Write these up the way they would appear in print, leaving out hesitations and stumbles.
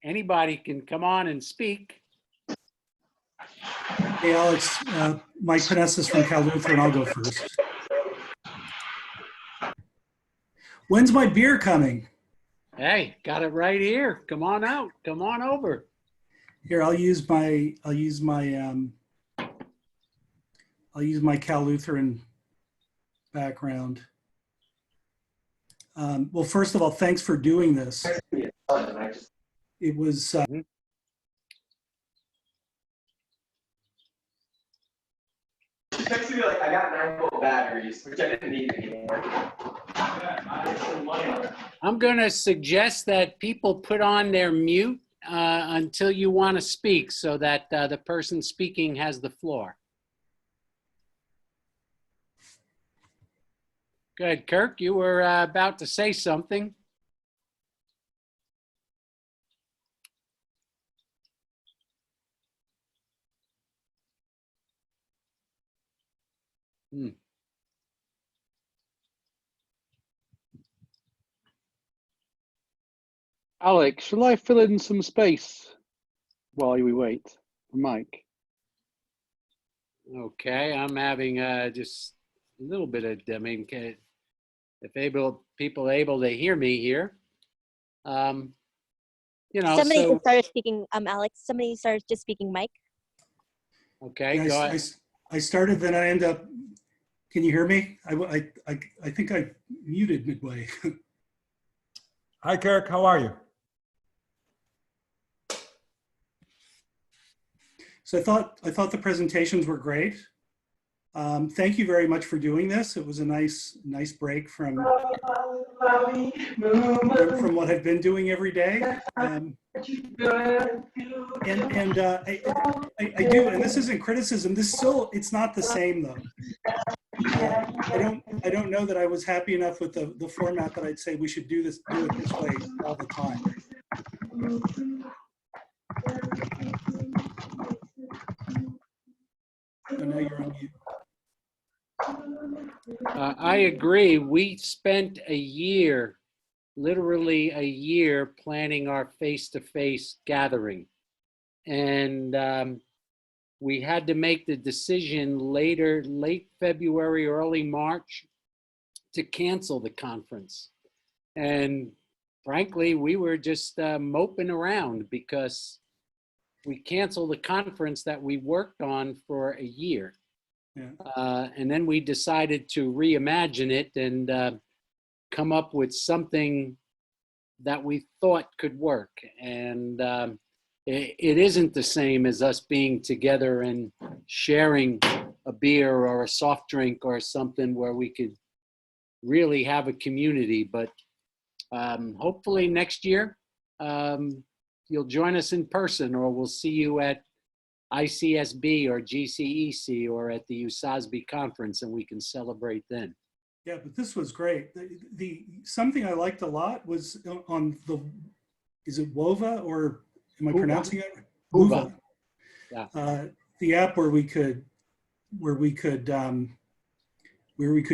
anybody can come on and speak. Hey, Alex, Mike Panessis from Cal Lutheran. I'll go first. When's my beer coming? Hey, got it right here. Come on out. Come on over. Here, I'll use my Cal Lutheran background. Well, first of all, thanks for doing this. It was She texted me like, I got 9-volt batteries, which I didn't need anymore. I'm going to suggest that people put on their mute until you want to speak so that the person speaking has the floor. Good. Kirk, you were about to say something. Alex, shall I fill in some space while we wait for Mike? Okay, I'm having just a little bit of, I mean, if people able to hear me here, you know. Somebody so, started speaking, Alex. Somebody started just speaking, Mike. Okay, yeah, go ahead. I started, then I end up. Can you hear me? I think I muted midway. Hi, Kirk. How are you? So I thought the presentations were great. Thank you very much for doing this. It was a nice break from what I've been doing every day. And I do, and this isn't criticism. It's not the same though. I don't know that I was happy enough with the format that I'd say we should do it this way all the time. So now you're on mute. I agree. We spent a year, literally a year, planning our face-to-face gathering. And we had to make the decision late February, early March, to cancel the conference. And frankly, we were just moping around because we canceled the conference that we worked on for a year. Yeah. And then we decided to reimagine it and come up with something that we thought could work. And it isn't the same as us being together and sharing a beer or a soft drink or something where we could really have a community. But hopefully next year, you'll join us in person, or we'll see you at ICSB or GCEC or at the USASB conference, and we can celebrate then. Yeah, but this was great. Something I liked a lot was on is it WOVA, or am I pronouncing it? WOVA. Yeah. The app where we could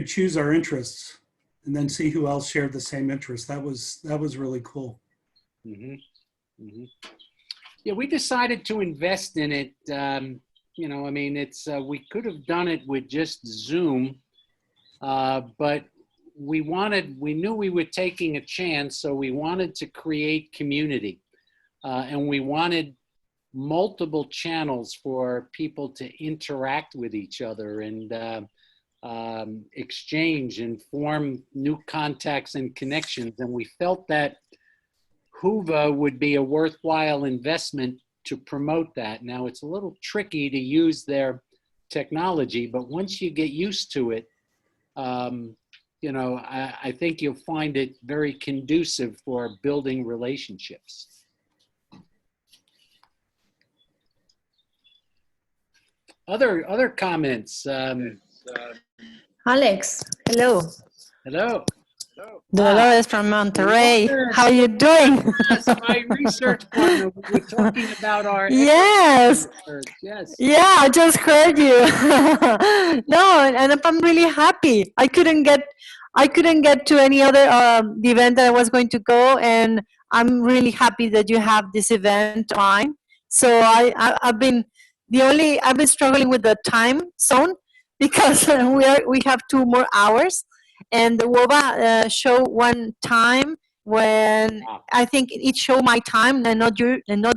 choose our interests and then see who else shared the same interests. That was really cool. Mm-hmm. Mm-hmm. Yeah, we decided to invest in it. You know, I mean, we could have done it with just Zoom, but we knew we were taking a chance, so we wanted to create community, and we wanted multiple channels for people to interact with each other and exchange and form new contacts and connections. And we felt that Whova would be a worthwhile investment to promote that. Now, it's a little tricky to use their technology, but once you get used to it, you know, I think you'll find it very conducive for building relationships. Other comments? Alex, hello. Hello. Dolores from Monterrey. How are you doing? That's my research partner. We were talking about our yes. research. Yes. Yeah, I just heard you. No, and I'm really happy. I couldn't get to any other the event that I was going to go, and I'm really happy that you have this event online. So I've been I've been struggling with the time zone because we have 2 more hours, and the WOBA show one time when Wow. I think it showed my time and not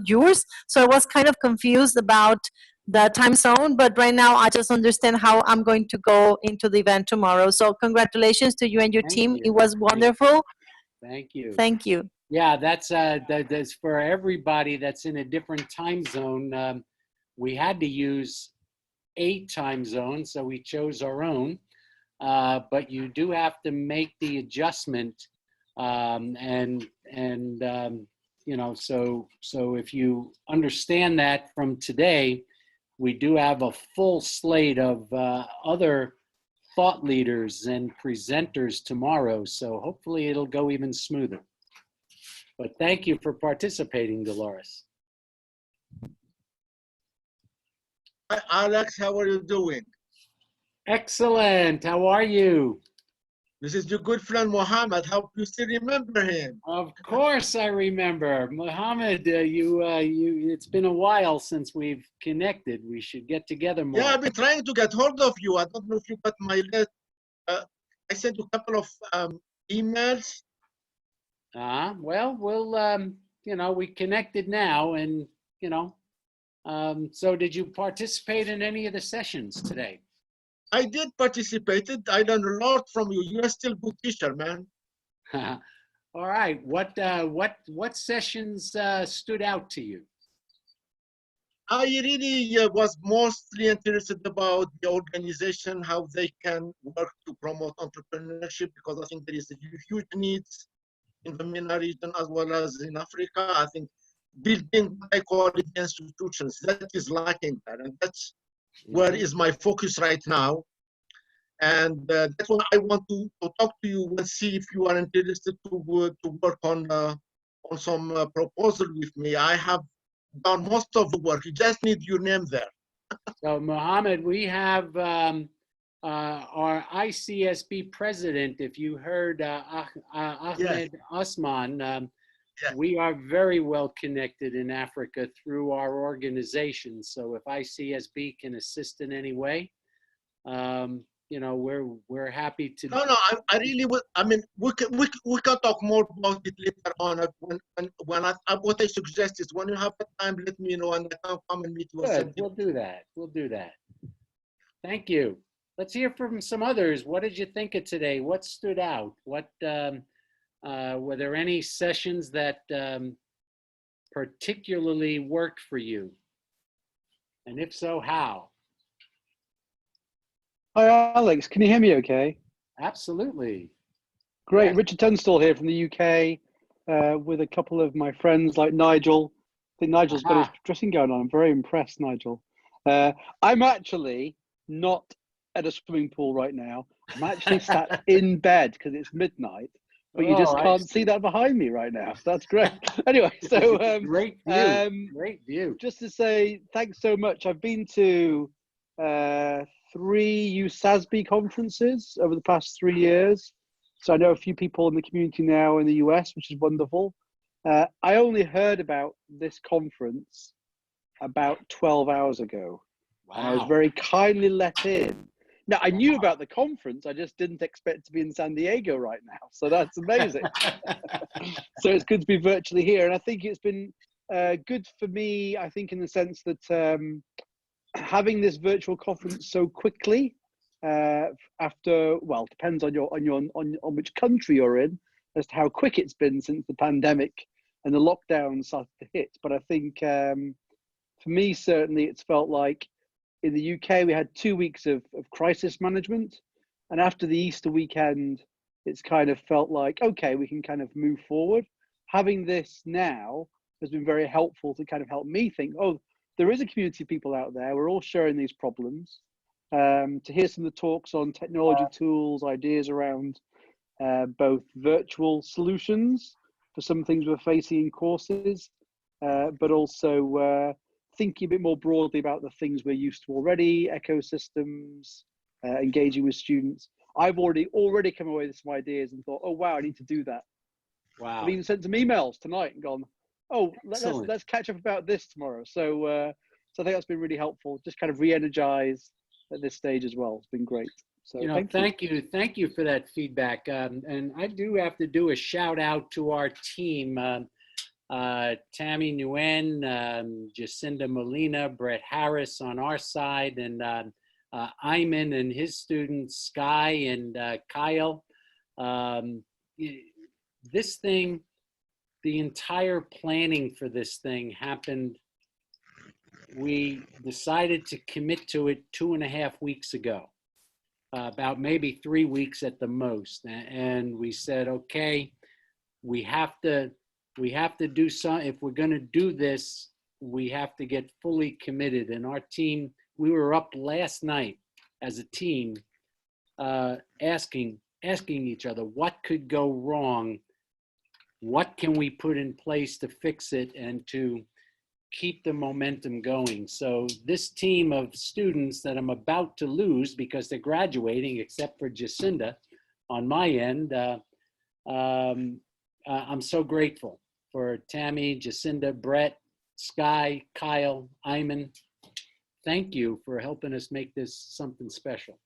yours. So I was kind of confused about the time zone, but right now I just understand how I'm going to go into the event tomorrow. So congratulations to you and your Thank team. you. It was wonderful. Thank you. Thank you. Yeah, that's for everybody that's in a different time zone. We had to use 8 time zones, so we chose our own. But you do have to make the adjustment, you know, so if you understand that from today, we do have a full slate of other thought leaders and presenters tomorrow. So hopefully it'll go even smoother. But thank you for participating, Dolores. Hi, Alex, how are you doing? Excellent. How are you? This is your good friend Mohammed. Hope you still remember him. Of course I remember. Mohammed, it's been a while since we've connected. We should get together more. Yeah, I've been trying to get hold of you. I don't know if you got my letter. I sent you a couple of emails. Well, you know, we connected now and, you know, so did you participate in any of the sessions today? I did participate. I learned a lot from you. You're still a good teacher, man. All right. What sessions stood out to you? I really was mostly interested about the organization, how they can work to promote entrepreneurship, because I think there is a huge needs in the MENA region as well as in Africa. I think building high quality institutions, that is lacking there. And that's where is my focus right now. And that's why I want to talk to you and see if you are interested to work on some proposal with me. I have done most of the work. You just need your name there. So Mohammed, we have our ICSB president, if you heard Ahmed Osman, Yes. we are very well connected in Africa through our organization. So if ICSB can assist in any way, you know, we're happy to. No, I really would. I mean, we can talk more about it later on. What I suggest is when you have the time, let me know and I can come and meet you. Good, we'll do that. We'll do that. Thank you. Let's hear from some others. What did you think of today? What stood out? What were there any sessions that particularly worked for you? And if so, how? Hi, Alex. Can you hear me okay? Absolutely. Great. Yes. Richard Tunstall here from the UK with a couple of my friends like Nigel. I think Nigel's got his dressing gown on. I'm very impressed, Nigel. I'm actually not at a swimming pool right now. I'm actually sat in bed because it's midnight, but you just can't see that behind me right now. So that's great. Anyway, so great view. Great view. Just to say thanks so much. I've been to 3 USASB conferences over the past 3 years. So I know a few people in the community now in the US, which is wonderful. I only heard about this conference about 12 hours ago. Wow. And I was very kindly let in. Now, I knew about the conference. I just didn't expect to be in San Diego right now. So that's amazing. So it's good to be virtually here. And I think it's been good for me, I think, in the sense that having this virtual conference so quickly after, well, depends on which country you're in as to how quick it's been since the pandemic and the lockdown started to hit. But I think for me, certainly, it's felt like in the UK, we had 2 weeks of crisis management. And after the Easter weekend, it's kind of felt like, okay, we can kind of move forward. Having this now has been very helpful to kind of help me think, oh, there is a community of people out there. We're all sharing these problems. To hear some of the talks on technology tools, ideas around both virtual solutions for some things we're facing in courses, but also thinking a bit more broadly about the things we're used to already, ecosystems, engaging with students. I've already come away with some ideas and thought, oh, wow, I need to do that. Wow. I've even sent some emails tonight and gone, oh, Excellent. let's catch up about this tomorrow. So I think that's been really helpful. Just kind of re-energize at this stage as well. It's been great. So You know, thank you. thank you for that feedback. And I do have to do a shout out to our team, Tammy Nguyen, Jacinda Molina, Brett Harris on our side, and Ayman and his students, Sky and Kyle. This thing, the entire planning for this thing happened. We decided to commit to it 2.5 weeks ago. About maybe 3 weeks at the most, and we said, okay, we have to do something. If we're going to do this, we have to get fully committed. And our team, we were up last night as a team, asking each other, what could go wrong? What can we put in place to fix it and to keep the momentum going? So this team of students that I'm about to lose because they're graduating, except for Jacinda on my end, I'm so grateful for Tammy, Jacinda, Brett, Sky, Kyle, Ayman. Thank you for helping us make this something special.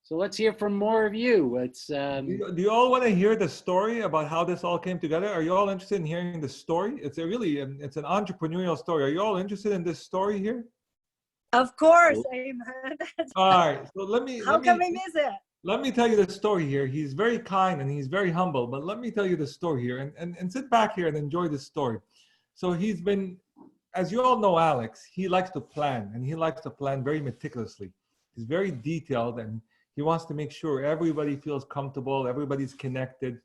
So let's hear from more of you. It's Do you all want to hear the story about how this all came together? Are you all interested in hearing the story? It's a really, it's an entrepreneurial story. Are you all interested in this story here? Of course, Ayman. All right, so How can we miss it? let me tell you the story here. He's very kind and he's very humble, but let me tell you the story here and sit back here and enjoy this story. So he's been, as you all know, Alex, he likes to plan and he likes to plan very meticulously. He's very detailed and he wants to make sure everybody feels comfortable, everybody's connected.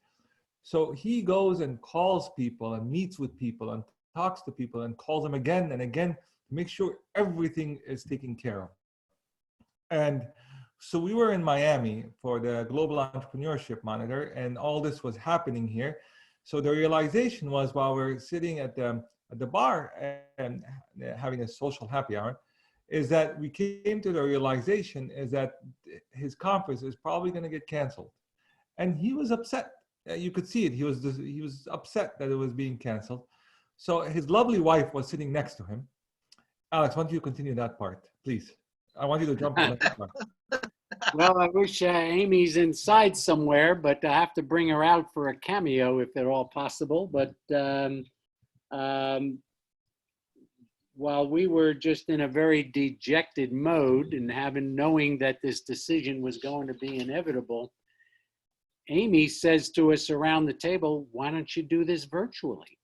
So he goes and calls people and meets with people and talks to people and calls them again and again to make sure everything is taken care of. And so we were in Miami for the Global Entrepreneurship Monitor and all this was happening here. So the realization was while we're sitting at the bar and having a social happy hour, is that we came to the realization is that his conference is probably going to get canceled. And he was upset. You could see it. He was upset that it was being canceled. So his lovely wife was sitting next to him. Alex, why don't you continue that part, please? I want you to jump on that part. well, I wish Amy's inside somewhere, but I have to bring her out for a cameo if at all possible. But while we were just in a very dejected mode and knowing that this decision was going to be inevitable, Amy says to us around the table, why don't you do this virtually?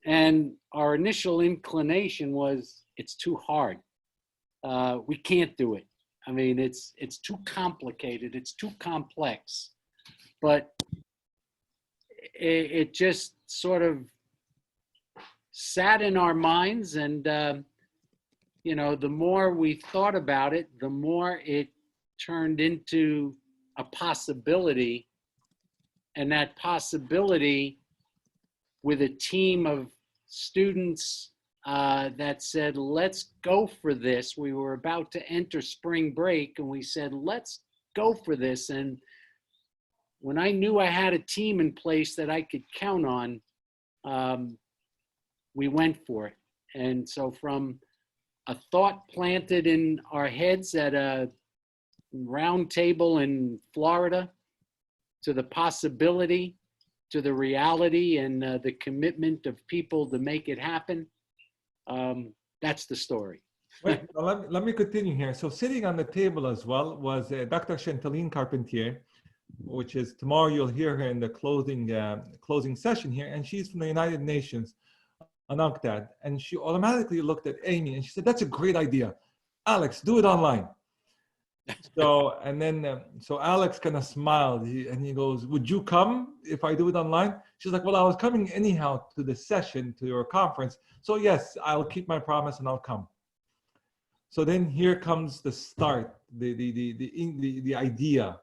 And our initial inclination was, it's too hard. We can't do it. I mean, it's too complicated. It's too complex. But it just sort of sat in our minds, and you know, the more we thought about it, the more it turned into a possibility. And that possibility, with a team of students that said, let's go for this. We were about to enter spring break and we said, let's go for this. And when I knew I had a team in place that I could count on, we went for it. And so from a thought planted in our heads at a round table in Florida, to the possibility, to the reality, and the commitment of people to make it happen, that's the story. Wait, let me continue here. So sitting on the table as well was Dr. Chantaline Carpentier, which is tomorrow you'll hear her in the closing session here, and she's from the United Nations on UNCTAD, and she automatically looked at Amy and she said, that's a great idea. Alex, do it online. So, and then, so Alex kind of smiled and he goes, would you come if I do it online? She's like, well, I was coming anyhow to the session, to your conference. So yes, I'll keep my promise and I'll come. So then here comes the start, the idea,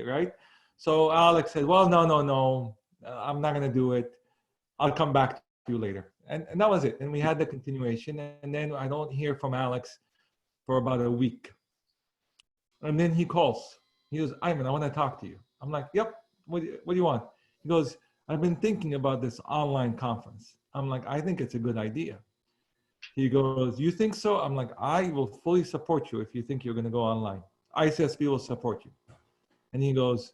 right? So Alex said, well, no, I'm not going to do it. I'll come back to you later. And that was it. And we had the continuation. And then I don't hear from Alex for about a week. And then he calls. He goes, Ayman, I want to talk to you. I'm like, yep, what do you want? He goes, I've been thinking about this online conference. I'm like, I think it's a good idea. He goes, you think so? I'm like, I will fully support you if you think you're going to go online. ICSP will support you. And he goes,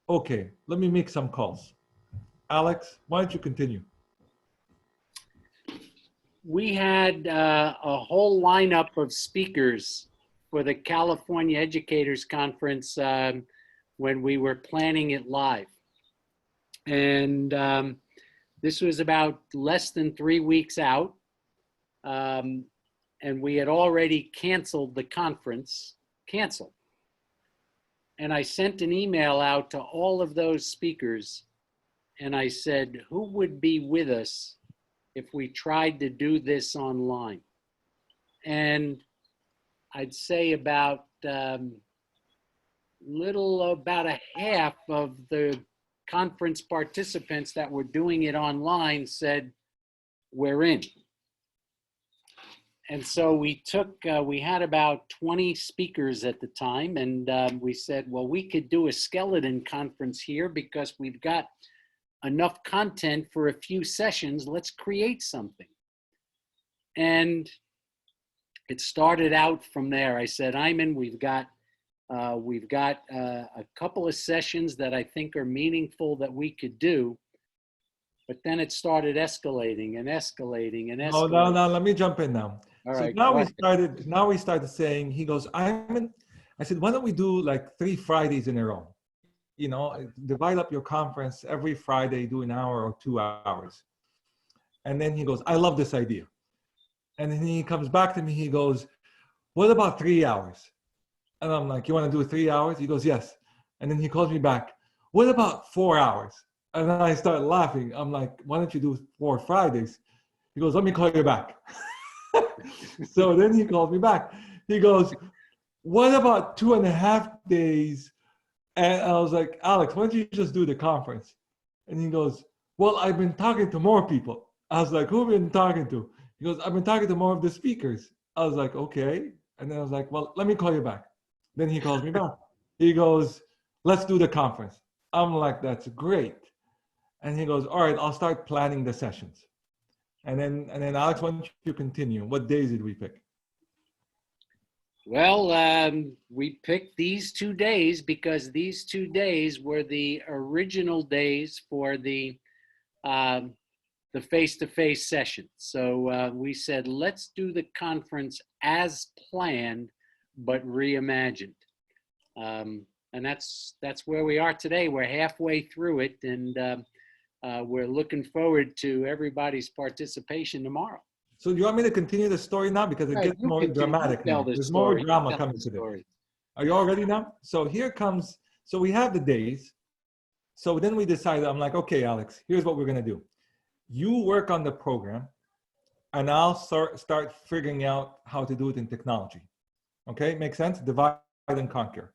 okay, let me make some calls. Alex, why don't you continue? We had a whole lineup of speakers for the California Educators Conference when we were planning it live. And this was about less than 3 weeks out. And we had already canceled the conference, And I sent an email out to all of those speakers. And I said, who would be with us if we tried to do this online? And I'd say about a half of the conference participants that were doing it online said, we're in. And so we had about 20 speakers at the time, and we said, well, we could do a skeleton conference here because we've got enough content for a few sessions. Let's create something. And it started out from there. I said, Ayman, we've got a couple of sessions that I think are meaningful that we could do. But then it started escalating and escalating and escalating. Oh, no, let me jump in now. All so right, now we started saying, he goes, Ayman, I said, why don't we do like 3 Fridays in a row? You know, divide up your conference every Friday, do an hour or 2 hours. And then he goes, I love this idea. And then he comes back to me, he goes, what about 3 hours? And I'm like, you want to do 3 hours? He goes, yes. And then he calls me back, what about 4 hours? And then I start laughing. I'm like, why don't you do 4 Fridays? He goes, let me call you back. So then he calls me back. He goes, what about 2.5 days? And I was like, Alex, why don't you just do the conference? And he goes, well, I've been talking to more people. I was like, who have you been talking to? He goes, I've been talking to more of the speakers. I was like, okay. And then I was like, well, let me call you back. Then he calls me back. He goes, let's do the conference. I'm like, that's great. And he goes, all right, I'll start planning the sessions. And then Alex, why don't you continue? What days did we pick? Well, we picked these 2 days because these 2 days were the original days for the face-to-face session. So we said, let's do the conference as planned, but reimagined. And that's where we are today. We're halfway through it, and we're looking forward to everybody's participation tomorrow. So do you want me to continue the story now? Because it gets more dramatic now. There's more drama coming to this. Are you all ready now? So here comes, so we have the days. So then we decided, I'm like, okay, Alex, here's what we're going to do. You work on the program, and I'll start figuring out how to do it in technology. Okay, makes sense? Divide and conquer.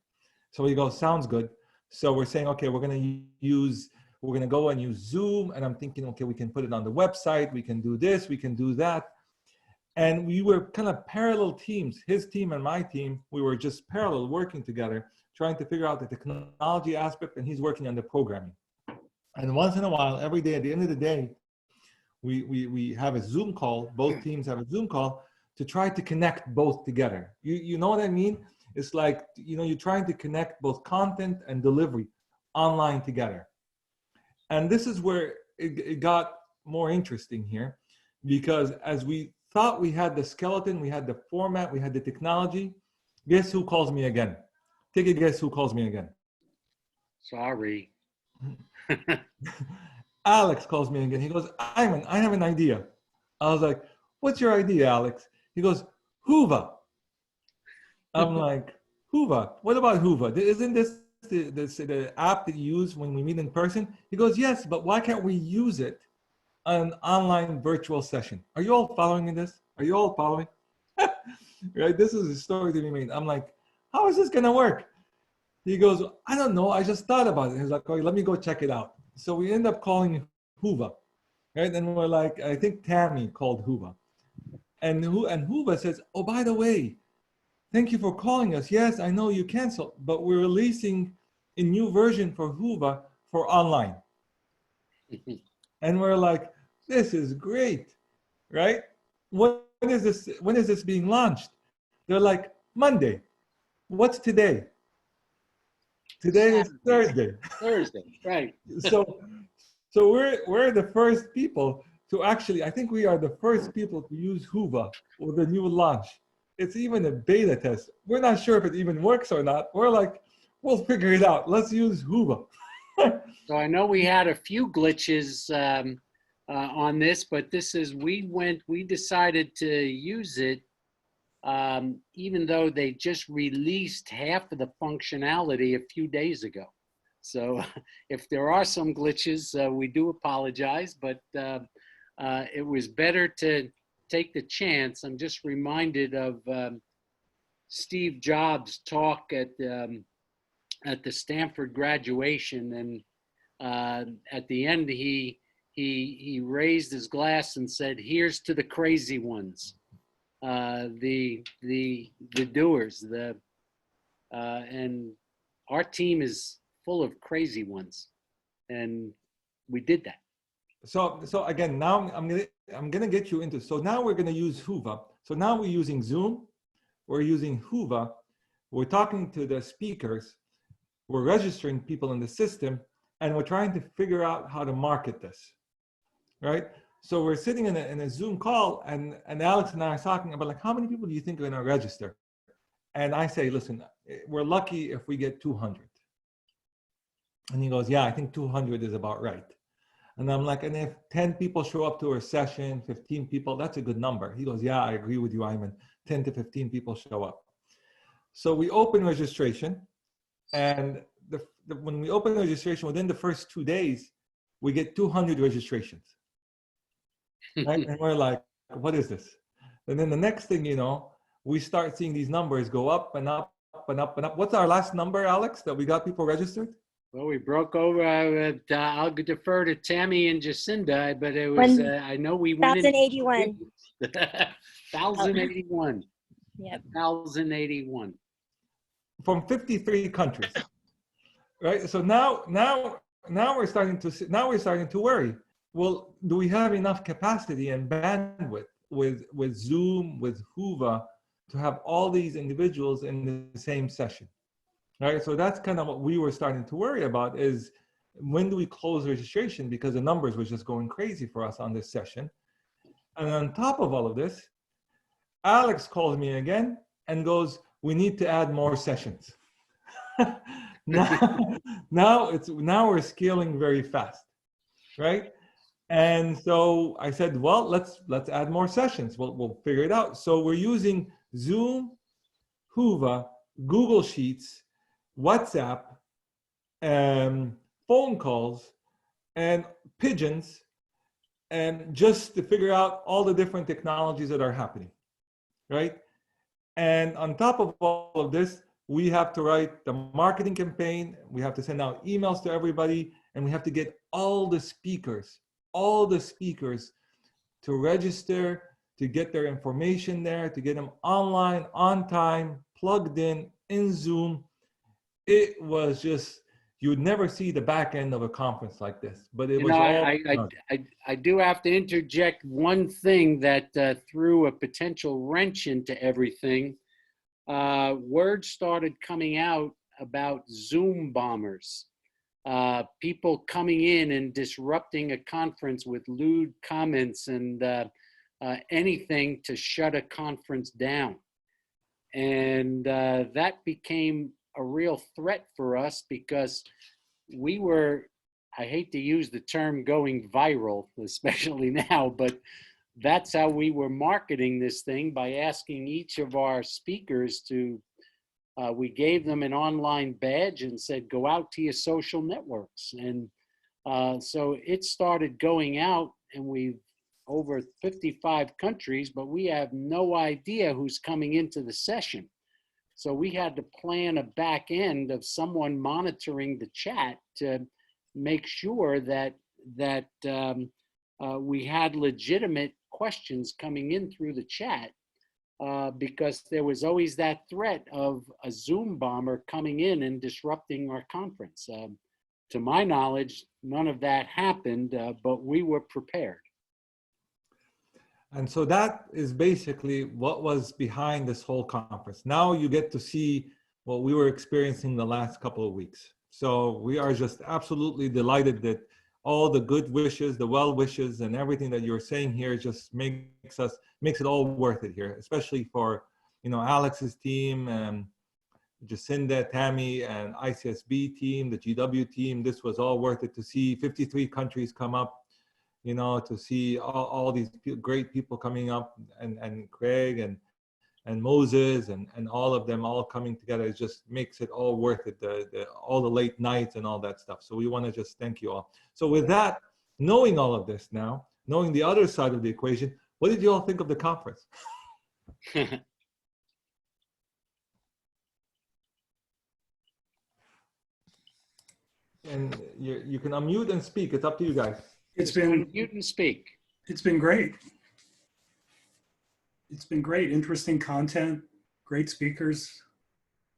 So we go, sounds good. So we're saying, okay, we're going to go and use Zoom. And I'm thinking, okay, we can put it on the website. We can do this, we can do that. And we were kind of parallel teams, his team and my team. We were just parallel working together, trying to figure out the technology aspect, and he's working on the programming. And once in a while, every day, at the end of the day, we have a Zoom call. Both teams have a Zoom call to try to connect both together. You know what I mean? It's like, you know, you're trying to connect both content and delivery online together. And this is where it got more interesting here, because as we thought we had the skeleton, we had the format, we had the technology, guess who calls me again? Take a guess who calls me again. Sorry. Alex calls me again. He goes, Ayman, I have an idea. I was like, what's your idea, Alex? He goes, Hoover. I'm like, Hoover? What about Hoover? Isn't this the app that you use when we meet in person? He goes, yes, but why can't we use it on an online virtual session? Are you all following in this? Are you all following? Right? This is a story to be made. I'm like, how is this going to work? He goes, I don't know. I just thought about it. He's like, okay, let me go check it out. So we end up calling Hoover, right? And we're like, I think Tammy called Hoover. And Hoover says, oh, by the way, thank you for calling us. Yes, I know you canceled, but we're releasing a new version for Whova for online. And we're like, this is great, right? When is this being launched? They're like, Monday. What's today? Today is Thursday. Thursday, right. So we're the first people to actually, I think we are the first people to use Whova with the new launch. It's even a beta test. We're not sure if it even works or not. We're like, we'll figure it out. Let's use Whova. So I know we had a few glitches on this, but we decided to use it even though they just released half of the functionality a few days ago. So if there are some glitches, we do apologize, but it was better to take the chance. I'm just reminded of Steve Jobs' talk at the Stanford graduation, and at the end he raised his glass and said, "Here's to the crazy ones, the doers, and our team is full of crazy ones, and we did that." So again, now I'm gonna get you into. So now we're gonna use Whova. So now we're using Zoom, we're using Whova, we're talking to the speakers, we're registering people in the system, and we're trying to figure out how to market this, right? So we're sitting in a Zoom call, and Alex and I are talking about, like, how many people do you think are gonna register? And I say, listen, we're lucky if we get 200. And he goes, yeah, I think 200 is about right. And I'm like, and if 10 people show up to our session, 15 people, that's a good number. He goes, yeah, I agree with you, Ayman. 10 to 15 people show up. So we open registration, and when we open registration, within the first 2 days, we get 200 registrations. Right? And we're like, what is this? And then the next thing you know, we start seeing these numbers go up and up and up and up. What's our last number, Alex, that we got people registered? Well, we broke over. I'll defer to Tammy and Jacinda, but it was, I know we went in. 1,081. 1,081. Yep. 1,081. From 53 countries, right? So now we're starting to worry. Well, do we have enough capacity and bandwidth with Zoom, with Whova, to have all these individuals in the same session? Right, so that's kind of what we were starting to worry about, is when do we close registration, because the numbers were just going crazy for us on this session. And on top of all of this, Alex calls me again and goes, we need to add more sessions. now we're scaling very fast, right? And so I said, well, let's add more sessions. We'll figure it out. So we're using Zoom, Whova, Google Sheets, WhatsApp, phone calls, and pigeons, and just to figure out all the different technologies that are happening, right? And on top of all of this, we have to write the marketing campaign, we have to send out emails to everybody, and we have to get all the speakers to register, to get their information there, to get them online, on time, plugged in Zoom. It was just, you would never see the back end of a conference like this, but it was all. I do have to interject one thing that threw a potential wrench into everything. Word started coming out about Zoom bombers, people coming in and disrupting a conference with lewd comments and anything to shut a conference down. And that became a real threat for us, because we were, I hate to use the term going viral, especially now, but that's how we were marketing this thing, by asking each of our speakers to, we gave them an online badge and said, go out to your social networks. And so it started going out, and we've over 55 countries, but we have no idea who's coming into the session. So we had to plan a back end of someone monitoring the chat to make sure that we had legitimate questions coming in through the chat. because there was always that threat of a Zoom bomber coming in and disrupting our conference. To my knowledge, none of that happened, but we were prepared. And so that is basically what was behind this whole conference. Now you get to see what we were experiencing the last couple of weeks. So we are just absolutely delighted that all the good wishes, the well wishes, and everything that you're saying here just makes it all worth it here, especially for, you know, Alex's team and Jacinda, Tammy, and ICSB team, the GW team. This was all worth it to see 53 countries come up, you know, to see all these great people coming up, and Craig and Moses and all of them all coming together. It just makes it all worth it, all the late nights and all that stuff. So we want to just thank you all. So with that, knowing all of this now, knowing the other side of the equation, what did you all think of the conference? And you can unmute and speak. It's up to you guys. It's been Unmute and speak. It's been great. It's been great. Interesting content, great speakers.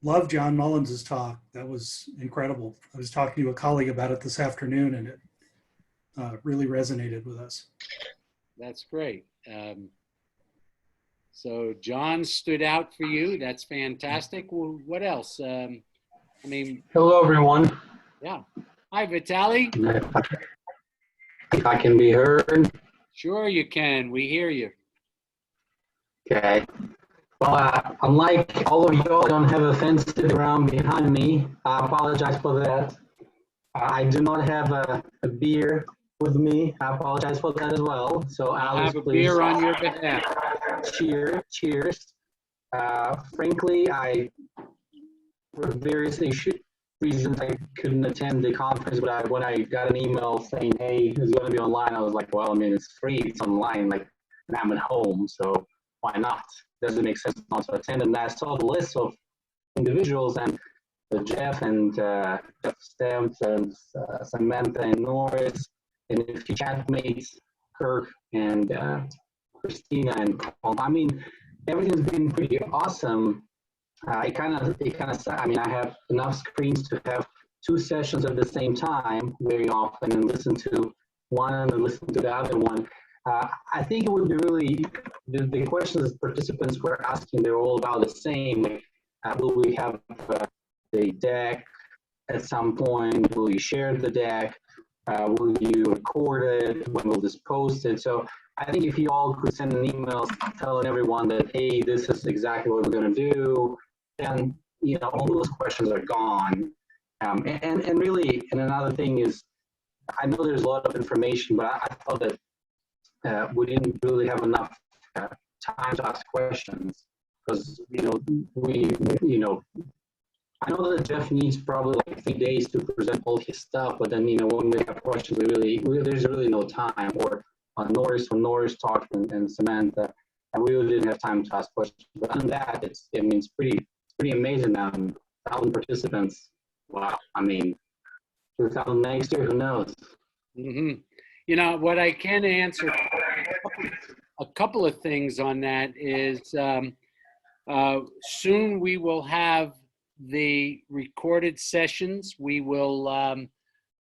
Love John Mullins' talk. That was incredible. I was talking to a colleague about it this afternoon, and it really resonated with us. That's great. So John stood out for you. That's fantastic. Well, what else? I mean, Hello, everyone. yeah. Hi, Vitaly. If I can be heard. Sure you can. We hear you. Okay. Well, unlike all of you all, I don't have a fence sitting around behind me. I apologize for that. I do not have a beer with me. I apologize for that as well. So Alex, Have a please. beer on your behalf. Cheers. Frankly, for various reasons, I couldn't attend the conference, but when I got an email saying, hey, it's going to be online, I was like, well, I mean, it's free, it's online, like, and I'm at home, so why not? Doesn't make sense not to attend. And I saw the list of individuals, and Jeff and Jeff Stamps and Samantha and Norris, and a few chatmates, Kirk and Christina and Paul. I mean, everything's been pretty awesome. I mean, I have enough screens to have 2 sessions at the same time very often and listen to one and listen to the other one. I think it would be really, the questions participants were asking, they're all about the same. Like, will we have the deck at some point? Will you share the deck? Will you record it? When will this post it? So I think if you all could send an email telling everyone that, hey, this is exactly what we're going to do, then, you know, all those questions are gone. And really, and another thing is, I know there's a lot of information, but I thought that we didn't really have enough time to ask questions, because, you know, I know that Jeff needs probably like 3 days to present all his stuff, but then, you know, when we have questions, there's really no time. Or when Norris talked and Samantha, I really didn't have time to ask questions. But on that, it's pretty amazing now. 1,000 participants. Wow. I mean, 2,000 next year, who knows? Mm-hmm. You know, what I can answer, a couple of things on that is soon we will have the recorded sessions. We will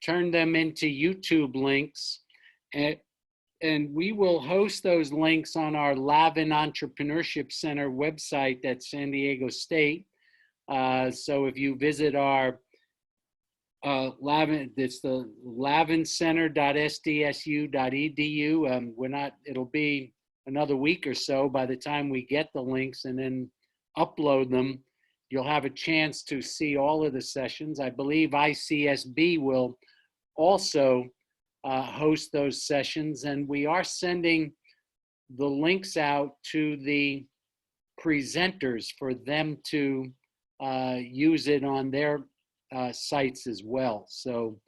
turn them into YouTube links, and we will host those links on our Lavin Entrepreneurship Center website at San Diego State. So if you visit our Lavin, it's the lavincenter.sdsu.edu. It'll be another week or so by the time we get the links and then upload them. You'll have a chance to see all of the sessions. I believe ICSB will also host those sessions, and we are sending the links out to the presenters for them to use it on their sites as well. So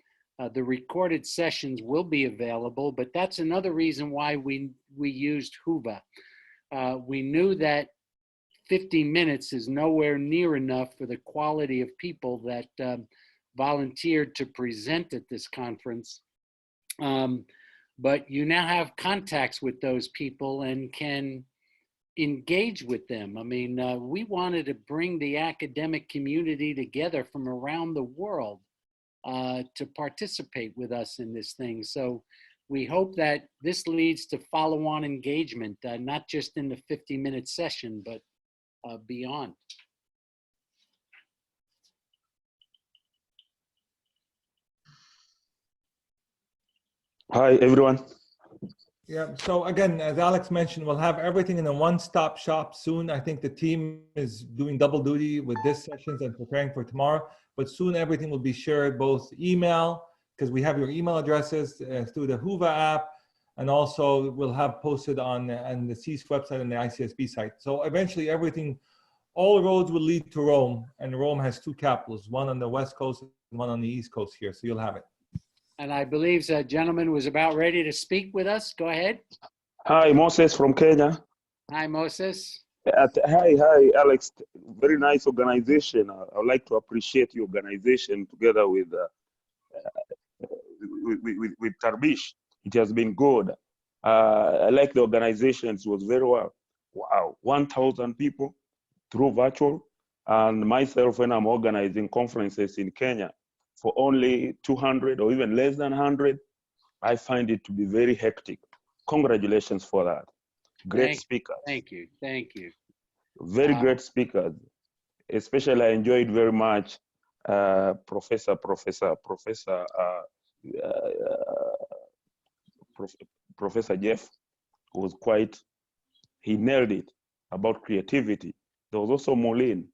the recorded sessions will be available, but that's another reason why we used Whova. We knew that 50 minutes is nowhere near enough for the quality of people that volunteered to present at this conference. But you now have contacts with those people and can engage with them. I mean, we wanted to bring the academic community together from around the world to participate with us in this thing. So we hope that this leads to follow-on engagement, not just in the 50-minute session, but beyond. Hi, everyone. Yeah, so again, as Alex mentioned, we'll have everything in a one-stop shop soon. I think the team is doing double duty with this sessions and preparing for tomorrow, but soon everything will be shared, both email, because we have your email addresses through the Hoover app, and also we'll have posted on the CEEC website and the ICSB site. So eventually everything, all roads will lead to Rome, and Rome has two capitals, one on the West Coast and one on the East Coast here, so you'll have it. And I believe that gentleman was about ready to speak with us. Go ahead. Hi, Moses from Kenya. Hi, Moses. Hi, Alex. Very nice organization. I would like to appreciate your organization together with Tarbish. It has been good. I like the organization. It was very well. Wow, 1,000 people through virtual, and myself when I'm organizing conferences in Kenya for only 200 or even less than 100, I find it to be very hectic. Congratulations for that. Great speakers. Thank you. Thank you. Very great speakers. Especially I enjoyed very much Professor Jeff, who was he nailed it about creativity. There was also Moline,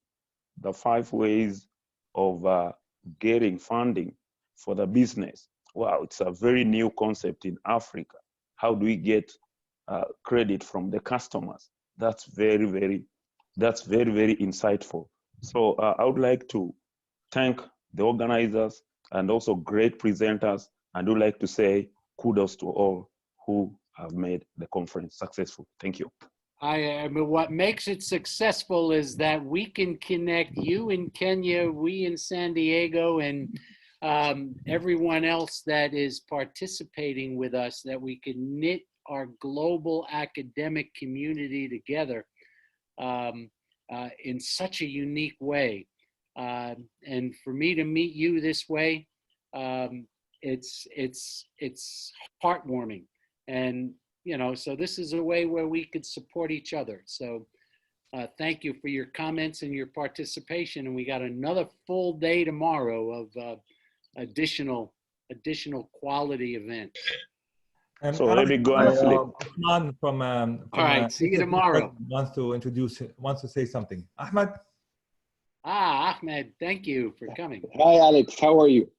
the 5 ways of getting funding for the business. Wow, it's a very new concept in Africa. How do we get credit from the customers? That's very, very insightful. So I would like to thank the organizers and also great presenters, and would like to say kudos to all who have made the conference successful. Thank you. I mean, what makes it successful is that we can connect you in Kenya, we in San Diego, and everyone else that is participating with us, that we can knit our global academic community together in such a unique way. And for me to meet you this way, it's heartwarming. And you know, so this is a way where we could support each other. So thank you for your comments and your participation. And we got another full day tomorrow of additional quality events. And so let me go and sleep. Ahmad from all right, see you tomorrow. Wants to say something. Ahmad. Ahmed, thank you for coming. Hi, Alex. How are you?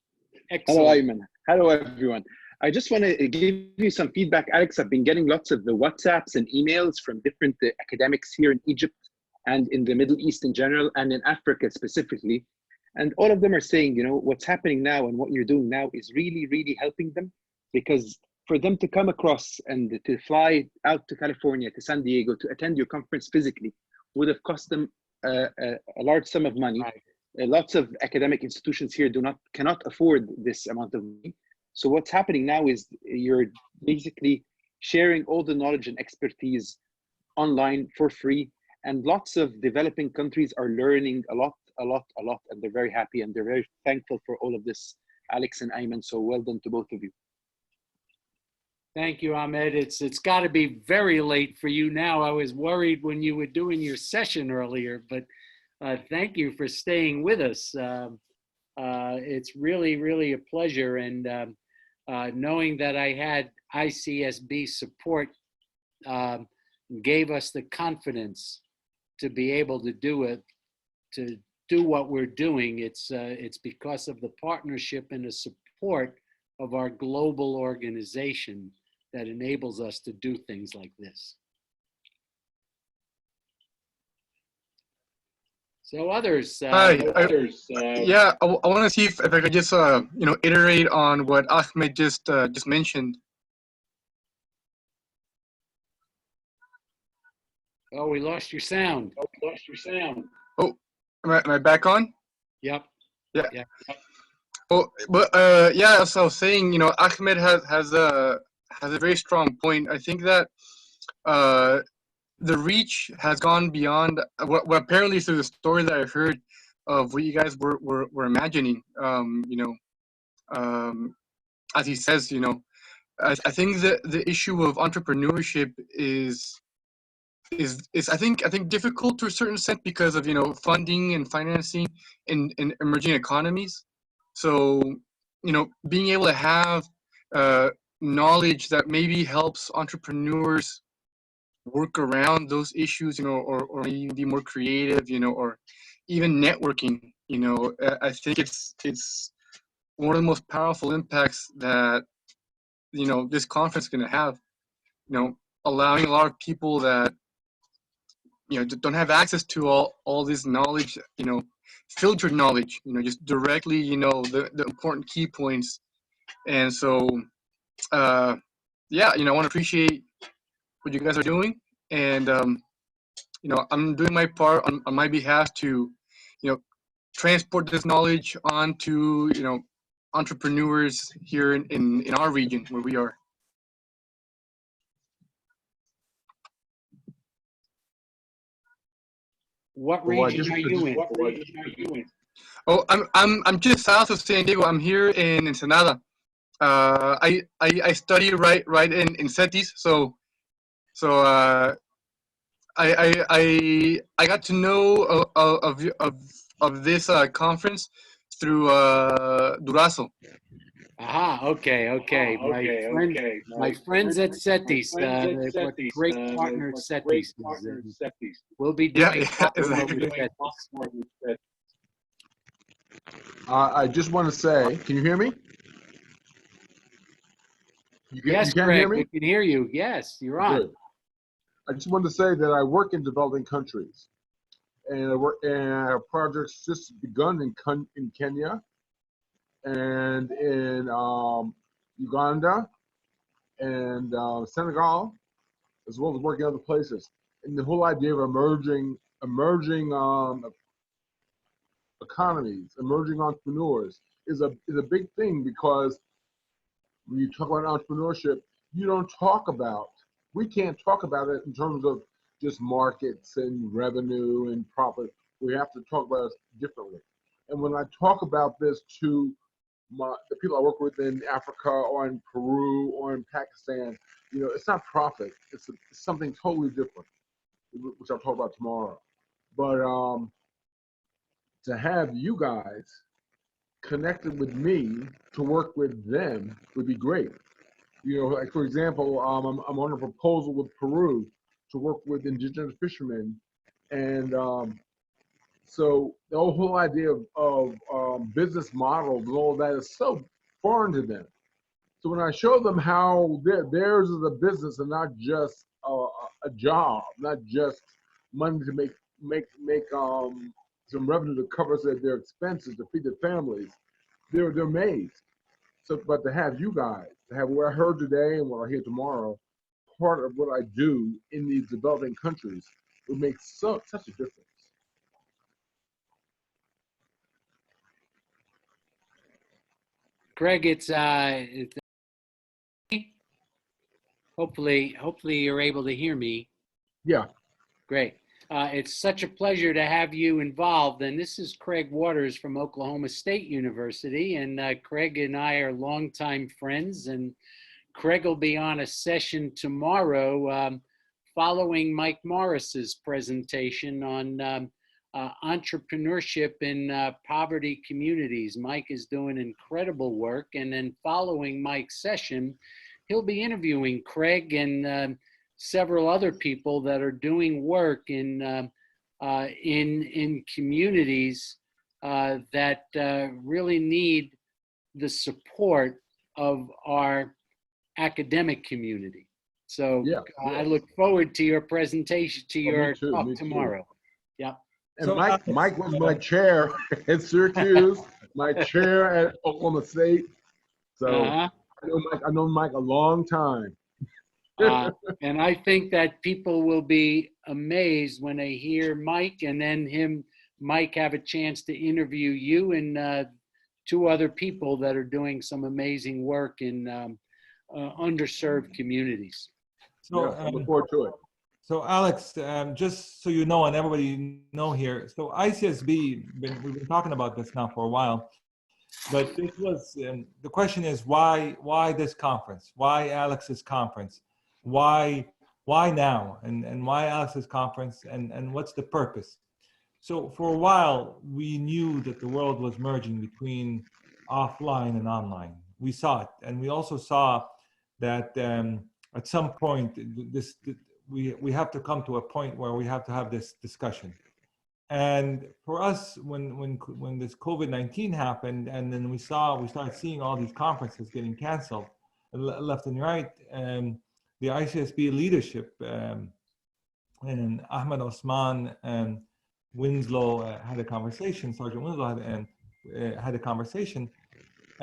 Excellent. Hello, Ayman. Hello, everyone. I just want to give you some feedback, Alex. I've been getting lots of the WhatsApps and emails from different academics here in Egypt and in the Middle East in general, and in Africa specifically. And all of them are saying, you know, what's happening now and what you're doing now is really, really helping them, because for them to come across and to fly out to California, to San Diego, to attend your conference physically would have cost them a large sum of money. Right. Lots of academic institutions here cannot afford this amount of money. So what's happening now is you're basically sharing all the knowledge and expertise online for free. And lots of developing countries are learning a lot, and they're very happy and they're very thankful for all of this, Alex and Ayman. So well done to both of you. Thank you, Ahmed. It's got to be very late for you now. I was worried when you were doing your session earlier, but thank you for staying with us. It's really, really a pleasure. And knowing that I had ICSB support gave us the confidence to be able to do it, to do what we're doing. It's because of the partnership and the support of our global organization that enables us to do things like this. So others, yeah, I want to see if I could just iterate on what Ahmed just mentioned. Oh, we lost your sound. Oh, am I back on? Yep. Yeah. Oh, but yeah, as I was saying, you know, Ahmed has a very strong point. I think that the reach has gone beyond what apparently through the story that I heard of what you guys were imagining. As he says, I think that the issue of entrepreneurship is I think difficult to a certain extent because of funding and financing in emerging economies. So being able to have knowledge that maybe helps entrepreneurs work around those issues, or maybe be more creative, or even networking. I think it's one of the most powerful impacts that this conference is going to have. Allowing a lot of people that don't have access to all this knowledge, filtered knowledge, just directly, the important key points. And so, yeah, I want to appreciate what you guys are doing, and I'm doing my part on my behalf to, transport this knowledge onto, entrepreneurs here in our region where we are. What region are you in? Oh, I'm just south of San Diego. I'm here in Ensenada. I study right in CETIS, so I got to know of this conference through Durazo. Aha, okay. My friends at CETIS, what a great partner CETIS is. We'll be doing exactly. I just want to say, can you hear me? Yes, you can Greg, hear me? we can hear you. Yes, you're on. Good. I just want to say that I work in developing countries, and I work and projects just begun in Kenya and in Uganda and Senegal, as well as working other places. And the whole idea of emerging economies, emerging entrepreneurs is a big thing, because when you talk about entrepreneurship, we can't talk about it in terms of just markets and revenue and profit. We have to talk about it differently. And when I talk about this to the people I work with in Africa or in Peru or in Pakistan, it's not profit. It's something totally different, which I'll talk about tomorrow. But to have you guys connected with me to work with them would be great. Like for example, I'm on a proposal with Peru to work with indigenous fishermen, and so the whole idea of business models and all that is so foreign to them. So when I show them how theirs is a business and not just a job, not just money to make some revenue to cover their expenses to feed their families, they're amazed. So, but to have you guys, to have what I heard today and what I hear tomorrow, part of what I do in these developing countries, would make such a difference. Greg, it's hopefully you're able to hear me. Yeah. Great. It's such a pleasure to have you involved. And this is Craig Waters from Oklahoma State University. And Craig and I are longtime friends. And Craig will be on a session tomorrow following Mike Morris's presentation on entrepreneurship in poverty communities. Mike is doing incredible work. And then following Mike's session, he'll be interviewing Craig and several other people that are doing work in communities that really need the support of our academic community. So yeah, I look forward to your presentation, to your talk tomorrow. Yeah. And so, Mike was my chair at Syracuse, my chair at Oklahoma State. So I know Mike a long time. And I think that people will be amazed when they hear Mike and then Mike have a chance to interview you and two other people that are doing some amazing work in underserved communities. So I look forward to it. So Alex, just so you know, and everybody know here, so ICSB, we've been talking about this now for a while, but this was, the question is why this conference? Why Alex's conference? Why now? And why Alex's conference? And what's the purpose? So for a while, we knew that the world was merging between offline and online. We saw it, and we also saw that at some point, we have to come to a point where we have to have this discussion. And for us, when this COVID-19 happened, and then we started seeing all these conferences getting canceled left and right, and the ICSB leadership and Ahmed Osman and Winslow had a conversation. Sergeant Winslow had a conversation,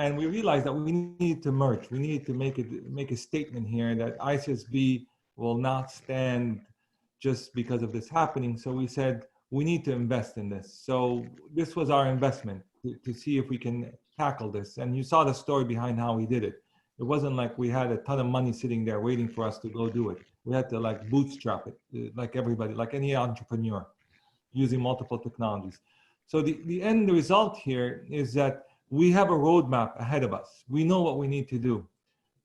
and we realized that we need to merge. We need to make a statement here that ICSB will not stand just because of this happening. So we said we need to invest in this. So this was our investment to see if we can tackle this. And you saw the story behind how we did it. It wasn't like we had a ton of money sitting there waiting for us to go do it. We had to like bootstrap it, like everybody, like any entrepreneur, using multiple technologies. So the end result here is that we have a roadmap ahead of us. We know what we need to do.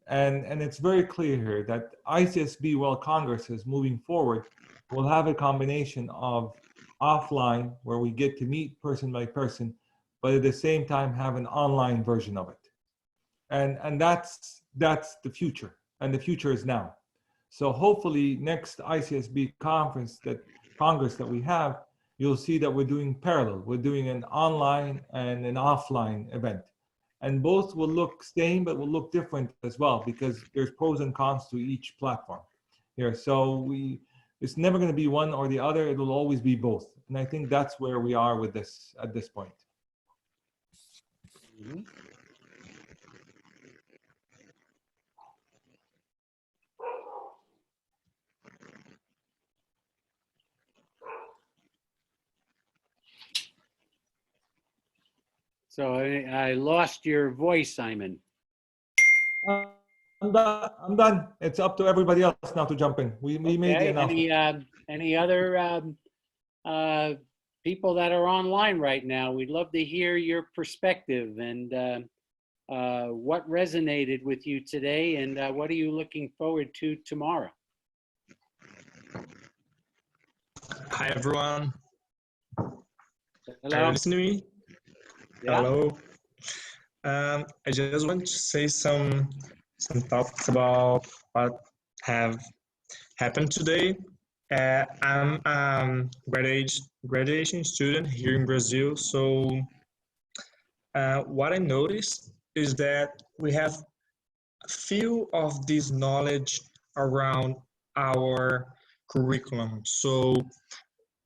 And it's very clear here that ICSB World Congresses moving forward will have a combination of offline, where we get to meet person by person, but at the same time have an online version of it. And that's the future, and the future is now. So hopefully next ICSB congress that we have, you'll see that we're doing parallel. We're doing an online and an offline event. And both will look same, but will look different as well, because there's pros and cons to each platform here. So it's never going to be one or the other. It will always be both. And I think that's where we are with this at this point. Mm-hmm. So I lost your voice, Simon. I'm done. It's up to everybody else now to jump in. We made the announcement. Any other people that are online right now? We'd love to hear your perspective and what resonated with you today, and what are you looking forward to tomorrow? Hi, everyone. Hello. Are you listening to me? Yeah. Hello. I just want to say some thoughts about what have happened today. I'm graduation student here in Brazil, so what I noticed is that we have a few of this knowledge around our curriculum. So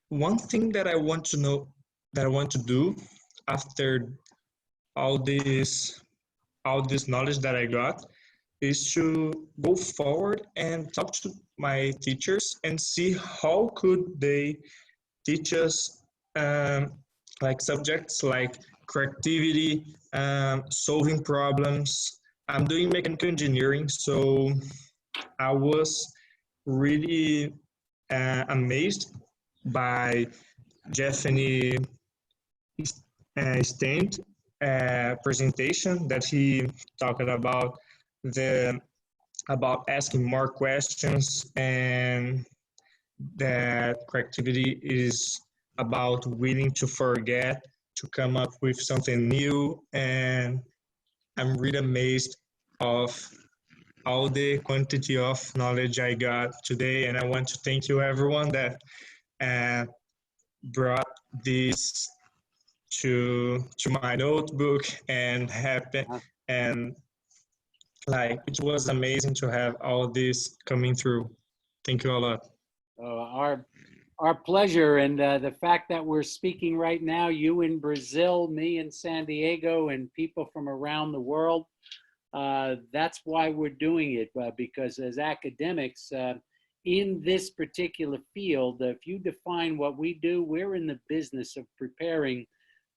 one thing that I want to know, that I want to do after all this knowledge that I got, is to go forward and talk to my teachers and see how could they teach us like subjects like creativity, solving problems. I'm doing mechanical engineering, so I was really amazed by Jeffrey Stain's presentation that he talked about asking more questions, and that creativity is about willing to forget, to come up with something new. And I'm really amazed of all the quantity of knowledge I got today, and I want to thank you everyone that brought this to my notebook and like it was amazing to have all this coming through. Thank you a lot. Our pleasure, and the fact that we're speaking right now, you in Brazil, me in San Diego, and people from around the world, that's why we're doing it, because as academics in this particular field, if you define what we do, we're in the business of preparing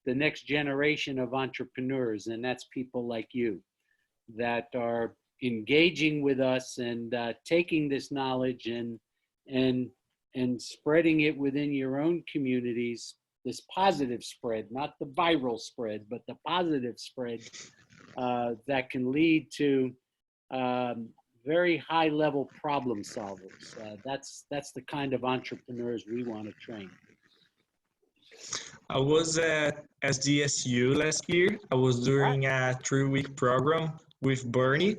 the next generation of entrepreneurs, and that's people like you that are engaging with us and taking this knowledge and and spreading it within your own communities, this positive spread, not the viral spread, but the positive spread that can lead to very high level problem solvers. That's the kind of entrepreneurs we want to train. I was at SDSU last year. I was doing a 3-week program with Bernie.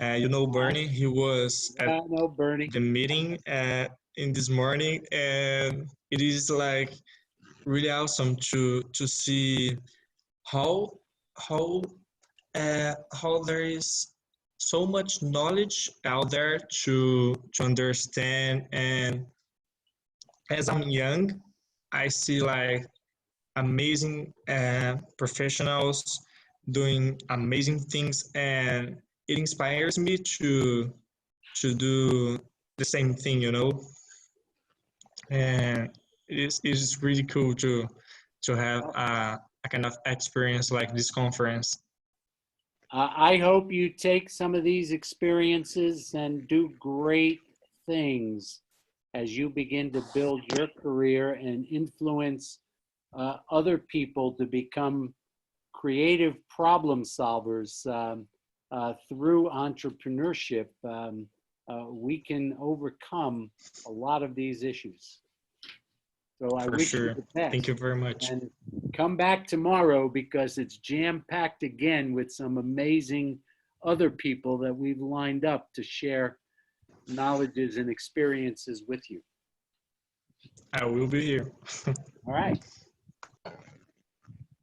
You know Bernie, he was at Bernie. the meeting in this morning, and it is like really awesome to see how how there is so much knowledge out there to understand. And as I'm young, I see like amazing professionals doing amazing things, and it inspires me to do the same thing, you know. And it's really cool to have a kind of experience like this conference. I hope you take some of these experiences and do great things as you begin to build your career and influence other people to become creative problem solvers through entrepreneurship. We can overcome a lot of these issues. So I For wish sure. you the best. Thank you very much. And come back tomorrow because it's jam-packed again with some amazing other people that we've lined up to share knowledges and experiences with you. I will be here. All right.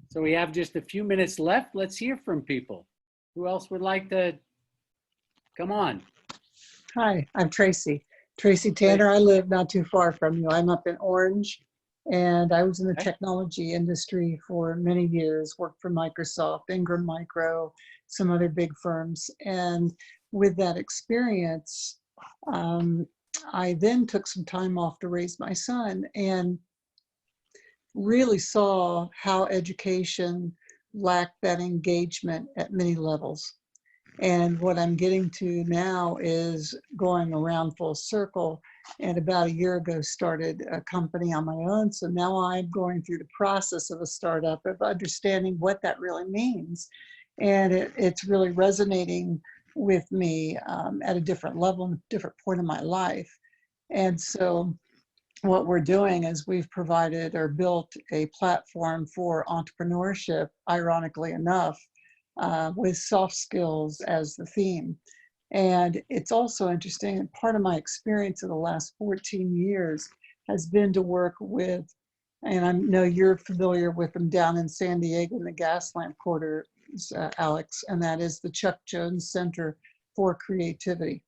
So we have just a few minutes left. Let's hear from people. Who else would like to come on? Hi, I'm Tracy. Tracy Tanner. I live not too far from you. I'm up in Orange, and I was in the technology industry for many years, worked for Microsoft, Ingram Micro, some other big firms. And with that experience, I then took some time off to raise my son and really saw how education lacked that engagement at many levels. And what I'm getting to now is going around full circle. And about a year ago, started a company on my own. So now I'm going through the process of a startup of understanding what that really means. And it's really resonating with me at a different level, different point in my life. And so what we're doing is we've provided or built a platform for entrepreneurship, ironically enough, with soft skills as the theme. And it's also interesting, and part of my experience in the last 14 years has been to work with, and I know you're familiar with them down in San Diego in the Gaslamp Quarter, Alex, and that is the Chuck Jones Center for Creativity.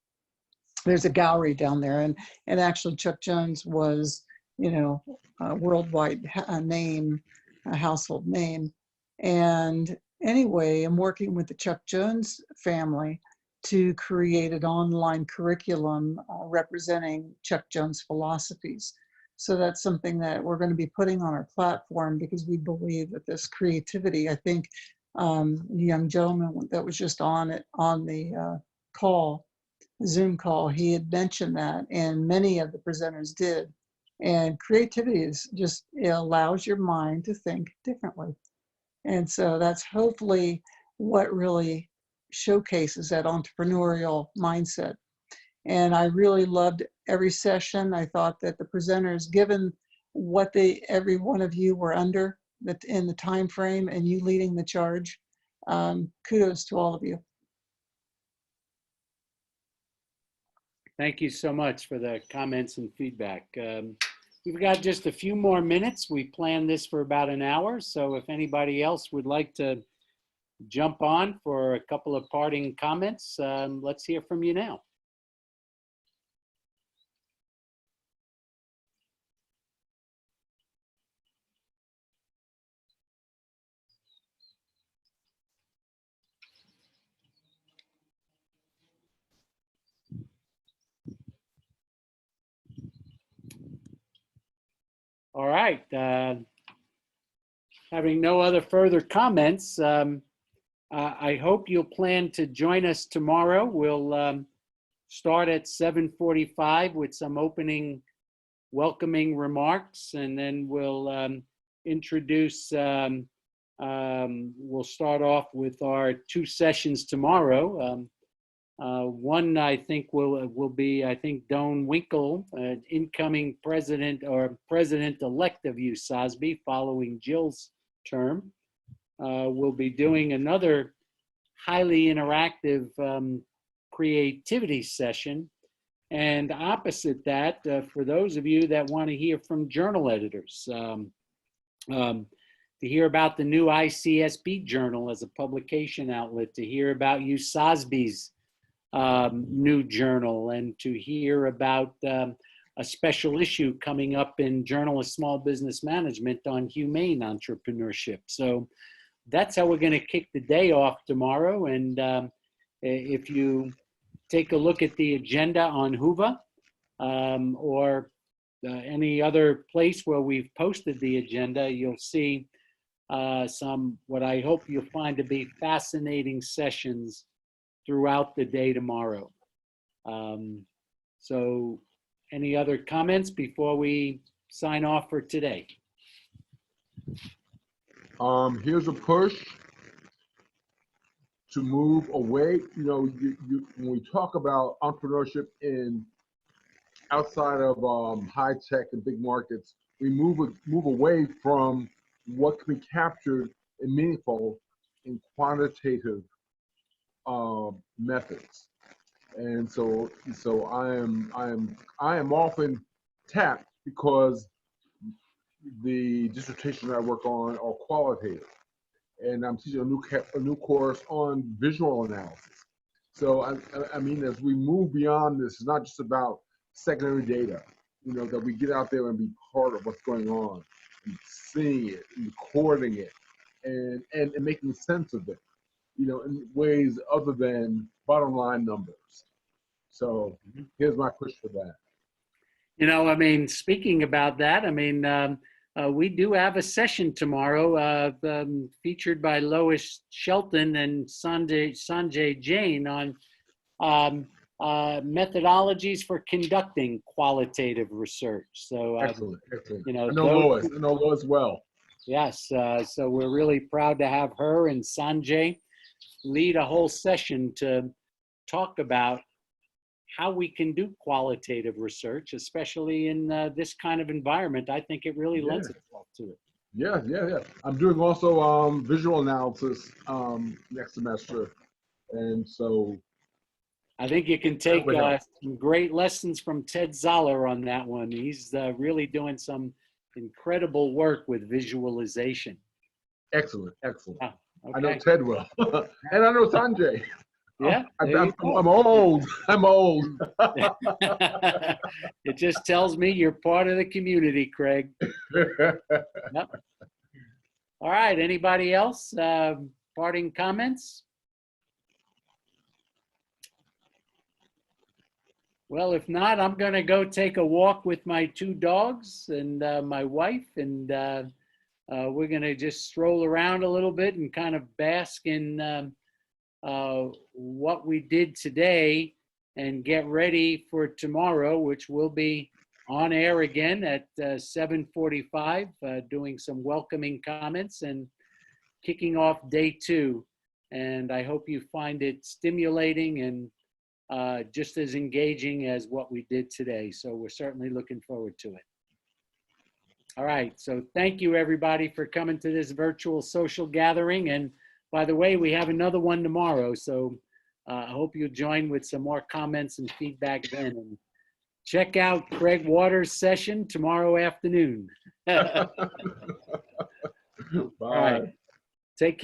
There's a gallery down there, and actually Chuck Jones was, you know, a worldwide name, a household name. And anyway, I'm working with the Chuck Jones family to create an online curriculum representing Chuck Jones philosophies. So that's something that we're going to be putting on our platform because we believe that this creativity, I think the young gentleman that was just on the call, Zoom call, he had mentioned that, and many of the presenters did. And creativity is just, it allows your mind to think differently. And so that's hopefully what really showcases that entrepreneurial mindset. And I really loved every session. I thought that the presenters, given what every one of you were under in the time frame and you leading the charge, kudos to all of you. Thank you so much for the comments and feedback. We've got just a few more minutes. We planned this for about an hour. So if anybody else would like to jump on for a couple of parting comments, let's hear from you now. All right. Having no other further comments, I hope you'll plan to join us tomorrow. We'll start at 7:45 with some opening welcoming remarks, and then we'll introduce, we'll start off with our 2 sessions tomorrow. One, I think, will be, I think, Doan Winkle, incoming president or president-elect of USASB following Jill's term. We'll be doing another highly interactive creativity session. And opposite that, for those of you that want to hear from journal editors, to hear about the new ICSB journal as a publication outlet, to hear about USASB's new journal, and to hear about a special issue coming up in Journal of Small Business Management on humane entrepreneurship. So that's how we're going to kick the day off tomorrow. And if you take a look at the agenda on Whova or any other place where we've posted the agenda, you'll see some, what I hope you'll find to be fascinating sessions throughout the day tomorrow. So any other comments before we sign off for today? Here's a push to move away. You know, when we talk about entrepreneurship in outside of high tech and big markets, we move away from what can be captured and meaningful in quantitative methods. And so I am often tapped because the dissertation I work on are qualitative, and I'm teaching a new course on visual analysis. So I mean, as we move beyond this, it's not just about secondary data, you know, that we get out there and be part of what's going on, and seeing it, and recording it, and making sense of it, you know, in ways other than bottom line numbers. So here's my push for that. You know, I mean, speaking about that, I mean, we do have a session tomorrow featured by Lois Shelton and Sanjay Jain on methodologies for conducting qualitative research. So, Excellent. you know, I know Lois well. Yes, so we're really proud to have her and Sanjay lead a whole session to talk about how we can do qualitative research, especially in this kind of environment. I think it really lends itself to it. Yeah. I'm doing also visual analysis next semester, and so I think you can take some great lessons from Ted Zoller on that one. He's really doing some incredible work with visualization. Excellent. Oh, okay. I know Ted well, and I know Sanjay. Yeah, I'm old. It just tells me you're part of the community, Craig. Yep. All right, anybody else? Parting comments? Well, if not, I'm going to go take a walk with my 2 dogs and my wife, and we're going to just stroll around a little bit and kind of bask in what we did today and get ready for tomorrow, which will be on air again at 7:45, doing some welcoming comments and kicking off day 2. And I hope you find it stimulating and just as engaging as what we did today. So we're certainly looking forward to it. All right, so thank you everybody for coming to this virtual social gathering. And by the way, we have another one tomorrow, so I hope you'll join with some more comments and feedback then. And check out Craig Waters' session tomorrow afternoon. Bye. All right. Take care.